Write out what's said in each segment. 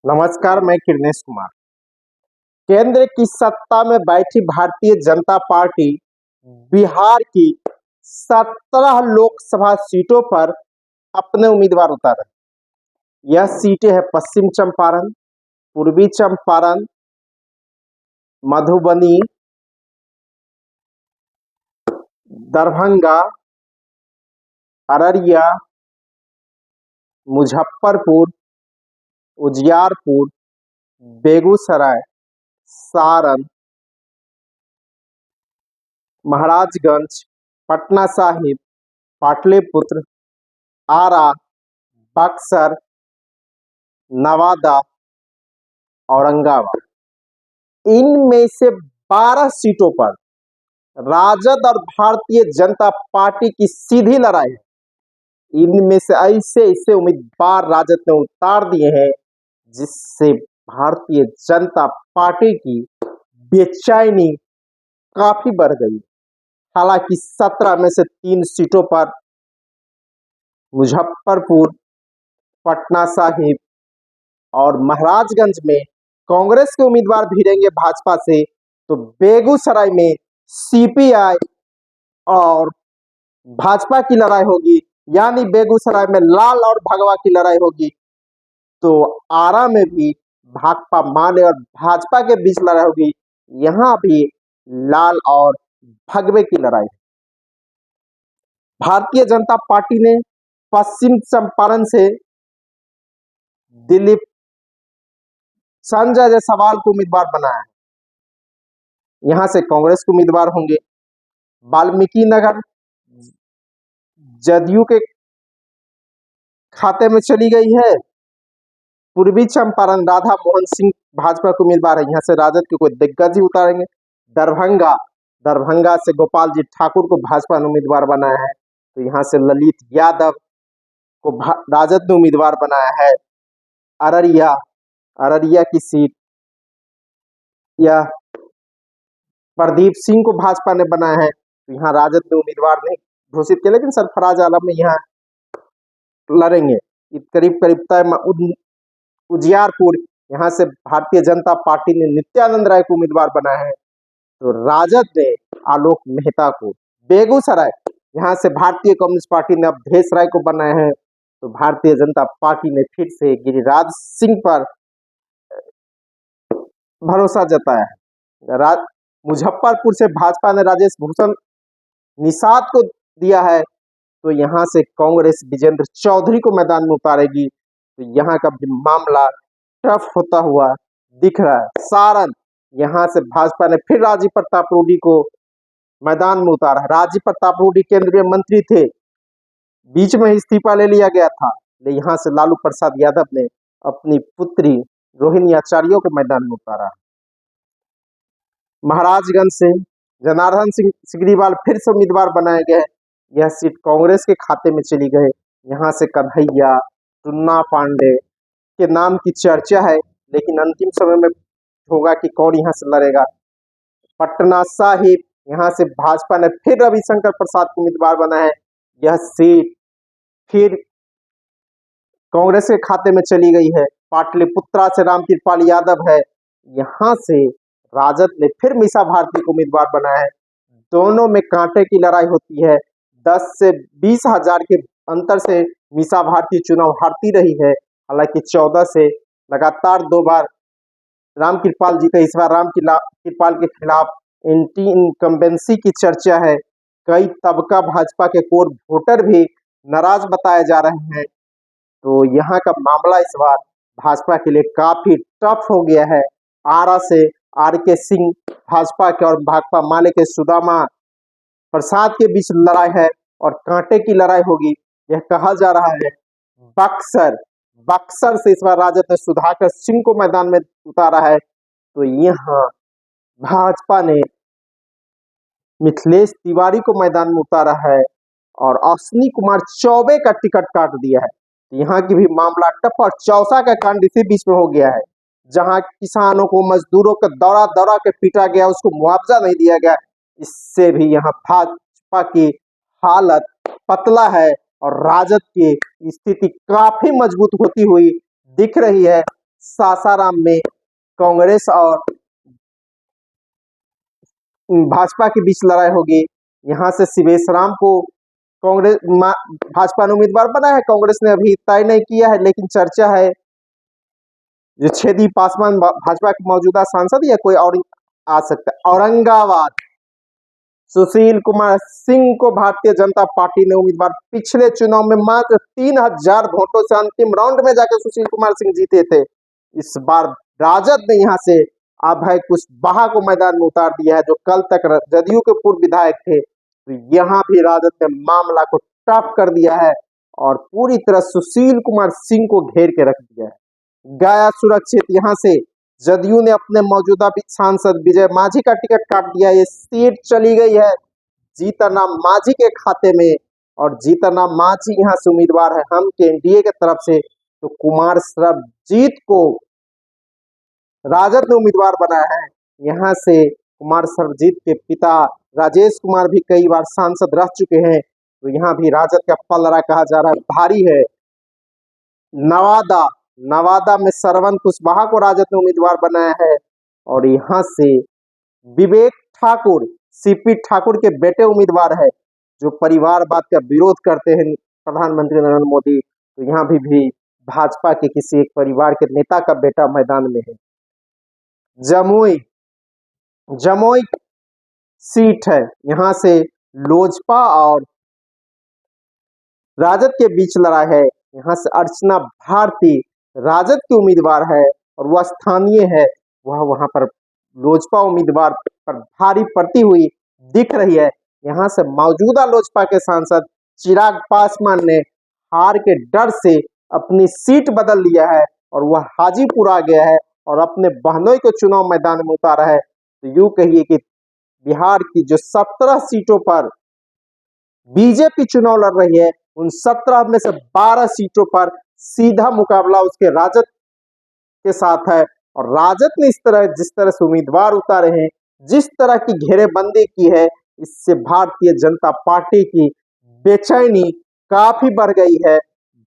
नमस्कार, मैं किरनेश कुमार। केंद्र की सत्ता में बैठी भारतीय जनता पार्टी बिहार की 17 लोकसभा सीटों पर अपने उम्मीदवार उतारे। यह सीटें हैं पश्चिम चंपारण, पूर्वी चंपारण, मधुबनी, दरभंगा, अररिया, मुजफ्फरपुर, उजियारपुर, बेगूसराय, सारण, महाराजगंज, पटना साहिब, पाटलिपुत्र, आरा, बक्सर, नवादा, औरंगाबाद। इनमें से 12 सीटों पर राजद और भारतीय जनता पार्टी की सीधी लड़ाई है। इनमें से ऐसे ऐसे उम्मीदवार राजद ने उतार दिए हैं जिससे भारतीय जनता पार्टी की बेचैनी काफी बढ़ गई। हालांकि 17 में से 3 सीटों पर मुजफ्फरपुर, पटना साहिब और महाराजगंज में कांग्रेस के उम्मीदवार भिड़ेंगे भाजपा से, तो बेगूसराय में सीपीआई और भाजपा की लड़ाई होगी, यानी बेगूसराय में लाल और भगवा की लड़ाई होगी। तो आरा में भी भाकपा माले और भाजपा के बीच लड़ाई होगी, यहां भी लाल और भगवे की लड़ाई। भारतीय जनता पार्टी ने पश्चिम चंपारण से दिलीप संजय जायसवाल को उम्मीदवार बनाया है। यहां से कांग्रेस के उम्मीदवार होंगे। वाल्मीकि नगर जदयू के खाते में चली गई है। पूर्वी चंपारण राधा मोहन सिंह भाजपा के उम्मीदवार है, यहाँ से राजद के कोई दिग्गज ही उतारेंगे। दरभंगा से गोपाल जी ठाकुर को भाजपा ने उम्मीदवार बनाया है, तो यहाँ से ललित यादव को राजद ने उम्मीदवार बनाया है। अररिया की सीट या प्रदीप सिंह को भाजपा ने बनाया है, तो यहाँ राजद ने उम्मीदवार नहीं घोषित किया, लेकिन सरफराज आलम में यहाँ लड़ेंगे। करीब करीब तय। उजियारपुर, यहाँ से भारतीय जनता पार्टी ने नित्यानंद राय को उम्मीदवार बनाया है, तो राजद ने आलोक मेहता को। बेगूसराय, यहाँ से भारतीय कम्युनिस्ट पार्टी ने अवधेश राय को बनाया है, तो भारतीय जनता पार्टी ने फिर से गिरिराज सिंह पर भरोसा जताया है। मुजफ्फरपुर से भाजपा ने राजेश भूषण निषाद को दिया है, तो यहाँ से कांग्रेस विजेंद्र चौधरी को मैदान में उतारेगी, तो यहाँ का भी मामला टफ होता हुआ दिख रहा है। सारण, यहाँ से भाजपा ने फिर राजीव प्रताप रूडी को मैदान में उतारा। राजीव प्रताप रूडी केंद्रीय मंत्री थे, बीच में इस्तीफा ले लिया गया था, लेकिन यहाँ से लालू प्रसाद यादव ने अपनी पुत्री रोहिणी आचार्य को मैदान में उतारा। महाराजगंज से जनार्दन सिंह सिग्रीवाल फिर से उम्मीदवार बनाए गए। यह सीट कांग्रेस के खाते में चली गई। यहाँ से कन्हैया, टुन्ना पांडे के नाम की चर्चा है, लेकिन अंतिम समय में होगा कि कौन यहाँ से लड़ेगा। पटना साहिब, यहाँ से भाजपा ने फिर रविशंकर प्रसाद को उम्मीदवार बनाया है। यह सीट फिर कांग्रेस के खाते में चली गई है। पाटलिपुत्रा से रामकृपाल यादव है, यहाँ से राजद ने फिर मीसा भारती को उम्मीदवार बनाया है। दोनों में कांटे की लड़ाई होती है। 10 से 20 हजार के अंतर से मीसा भारती चुनाव हारती रही है। हालांकि 14 से लगातार 2 बार रामकृपाल जीते। इस बार रामकृपाल के खिलाफ एंटी इनकम्बेंसी की चर्चा है। कई तबका भाजपा के कोर वोटर भी नाराज बताए जा रहे हैं, तो यहाँ का मामला इस बार भाजपा के लिए काफी टफ हो गया है। आरा से आर.के. सिंह भाजपा के और भाकपा माले के सुदामा प्रसाद के बीच लड़ाई है और कांटे की लड़ाई होगी, यह कहा जा रहा है। बक्सर से इस बार राजद ने सुधाकर सिंह को मैदान में उतारा है, तो यहाँ भाजपा ने मिथिलेश तिवारी को मैदान में उतारा है और अश्विनी कुमार चौबे का टिकट काट दिया है। यहाँ की भी मामला टफ और चौसा का कांड इसी बीच में हो गया है, जहां किसानों को, मजदूरों को दौड़ा दौड़ा के पीटा गया, उसको मुआवजा नहीं दिया गया। इससे भी यहाँ भाजपा की हालत पतला है और राजद की स्थिति काफी मजबूत होती हुई दिख रही है। सासाराम में कांग्रेस और भाजपा के बीच लड़ाई होगी। यहाँ से शिवेश राम को कांग्रेस भाजपा ने उम्मीदवार बनाया है, कांग्रेस ने अभी तय नहीं किया है, लेकिन चर्चा है जो छेदी पासवान भाजपा के मौजूदा सांसद या कोई और आ सकता है। औरंगाबाद सुशील कुमार सिंह को भारतीय जनता पार्टी ने उम्मीदवार, पिछले चुनाव में मात्र 3000 वोटों से अंतिम राउंड में जाकर सुशील कुमार सिंह जीते थे। इस बार राजद ने यहां से अभय कुशवाहा को मैदान में उतार दिया है, जो कल तक जदयू के पूर्व विधायक थे। तो यहाँ भी राजद ने मामला को टफ कर दिया है और पूरी तरह सुशील कुमार सिंह को घेर के रख दिया है। गया सुरक्षित, यहाँ से जदयू ने अपने मौजूदा सांसद विजय माझी का टिकट काट दिया। ये सीट चली गई है जीतनराम माझी के खाते में और जीतनराम माझी यहाँ से उम्मीदवार है हम के एनडीए के तरफ से। तो कुमार सर्वजीत को राजद ने उम्मीदवार बनाया है। यहाँ से कुमार सर्वजीत के पिता राजेश कुमार भी कई बार सांसद रह चुके हैं। तो यहाँ भी राजद का पलड़ा कहा जा रहा है भारी है। नवादा में श्रवण कुशवाहा को राजद ने उम्मीदवार बनाया है और यहाँ से विवेक ठाकुर सीपी ठाकुर के बेटे उम्मीदवार है, जो परिवारवाद का विरोध करते हैं प्रधानमंत्री नरेंद्र मोदी। तो यहाँ भी भाजपा के किसी एक परिवार के नेता का बेटा मैदान में है। जमुई सीट है, यहाँ से लोजपा और राजद के बीच लड़ाई है। यहाँ से अर्चना भारती राजद की उम्मीदवार है और वह स्थानीय है, वह वहां पर लोजपा उम्मीदवार पर भारी पड़ती हुई दिख रही है। यहाँ से मौजूदा लोजपा के सांसद चिराग पासवान ने हार के डर से अपनी सीट बदल लिया है और वह हाजीपुर आ गया है और अपने बहनोई को चुनाव मैदान में उतारा है। तो यूं कहिए कि बिहार की जो 17 सीटों पर बीजेपी चुनाव लड़ रही है, उन 17 में से 12 सीटों पर सीधा मुकाबला उसके राजद के साथ है। और राजद ने जिस तरह से उम्मीदवार उतारे हैं, जिस तरह की घेरेबंदी की है, इससे भारतीय जनता पार्टी की बेचैनी काफी बढ़ गई है।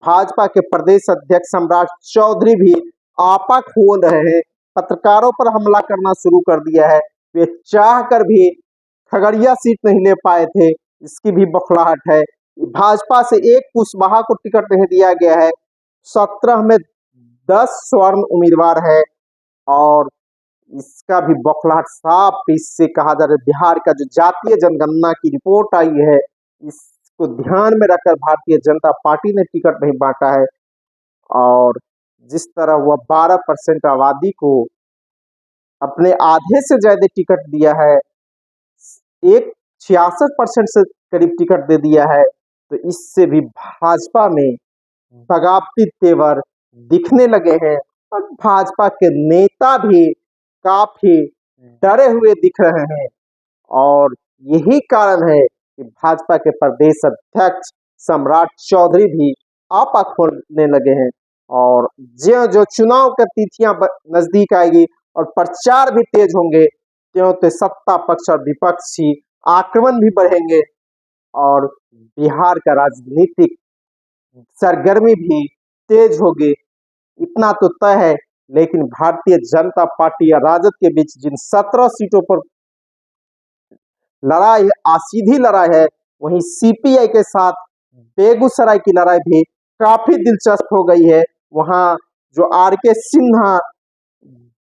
भाजपा के प्रदेश अध्यक्ष सम्राट चौधरी भी आपा खोल रहे हैं, पत्रकारों पर हमला करना शुरू कर दिया है। वे चाह कर भी खगड़िया सीट नहीं ले पाए थे, इसकी भी बौखलाहट है। भाजपा से एक कुशवाहा को टिकट नहीं दिया गया है। 17 में 10 स्वर्ण उम्मीदवार है और इसका भी बौखलाहट साफ इससे कहा जा रहा है। बिहार का जो जातीय जनगणना की रिपोर्ट आई है, इसको ध्यान में रखकर भारतीय जनता पार्टी ने टिकट नहीं बांटा है और जिस तरह वह 12% आबादी को अपने आधे से ज्यादा टिकट दिया है, एक 66% से करीब टिकट दे दिया है, तो इससे भी भाजपा में बगावती तेवर दिखने लगे हैं और भाजपा के नेता भी काफी डरे हुए दिख रहे हैं। और यही कारण है कि भाजपा के प्रदेश अध्यक्ष सम्राट चौधरी भी आपा खोलने लगे हैं और जो चुनाव की तिथियां नजदीक आएगी और प्रचार भी तेज होंगे, त्यों तो सत्ता पक्ष और विपक्षी आक्रमण भी बढ़ेंगे और बिहार का राजनीतिक सरगर्मी भी तेज होगी। इतना तो तय है। लेकिन भारतीय जनता पार्टी या राजद के बीच जिन 17 सीटों पर लड़ाई है, सीधी लड़ाई है, वहीं सीपीआई के साथ बेगूसराय की लड़ाई भी काफी दिलचस्प हो गई है। वहां जो आरके सिन्हा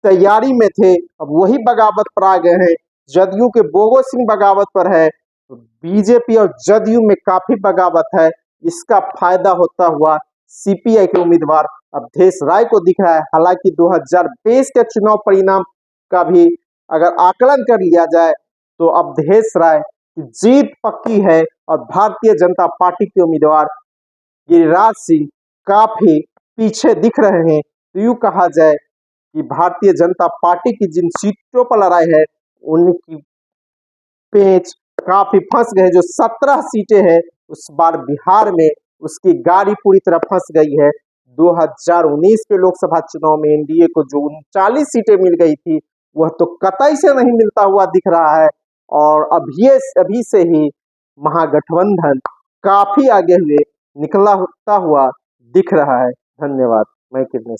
तैयारी में थे, अब वही बगावत पर आ गए हैं। जदयू के बोगो सिंह बगावत पर है, तो बीजेपी और जदयू में काफी बगावत है। इसका फायदा होता हुआ सीपीआई के उम्मीदवार अवधेश राय को दिख रहा है। हालांकि 2023 के चुनाव परिणाम का भी अगर आकलन कर लिया जाए तो अवधेश राय की जीत पक्की है और भारतीय जनता पार्टी के उम्मीदवार गिरिराज सिंह काफी पीछे दिख रहे हैं। तो यूं कहा जाए कि भारतीय जनता पार्टी की जिन सीटों पर लड़ाई है, उनकी पेच काफी फंस गए। जो 17 सीटें हैं, उस बार बिहार में उसकी गाड़ी पूरी तरह फंस गई है। 2019 के लोकसभा चुनाव में एनडीए को जो 39 सीटें मिल गई थी, वह तो कतई से नहीं मिलता हुआ दिख रहा है और अभी से ही महागठबंधन काफी आगे हुए निकला हुआ दिख रहा है। धन्यवाद। मैं कितने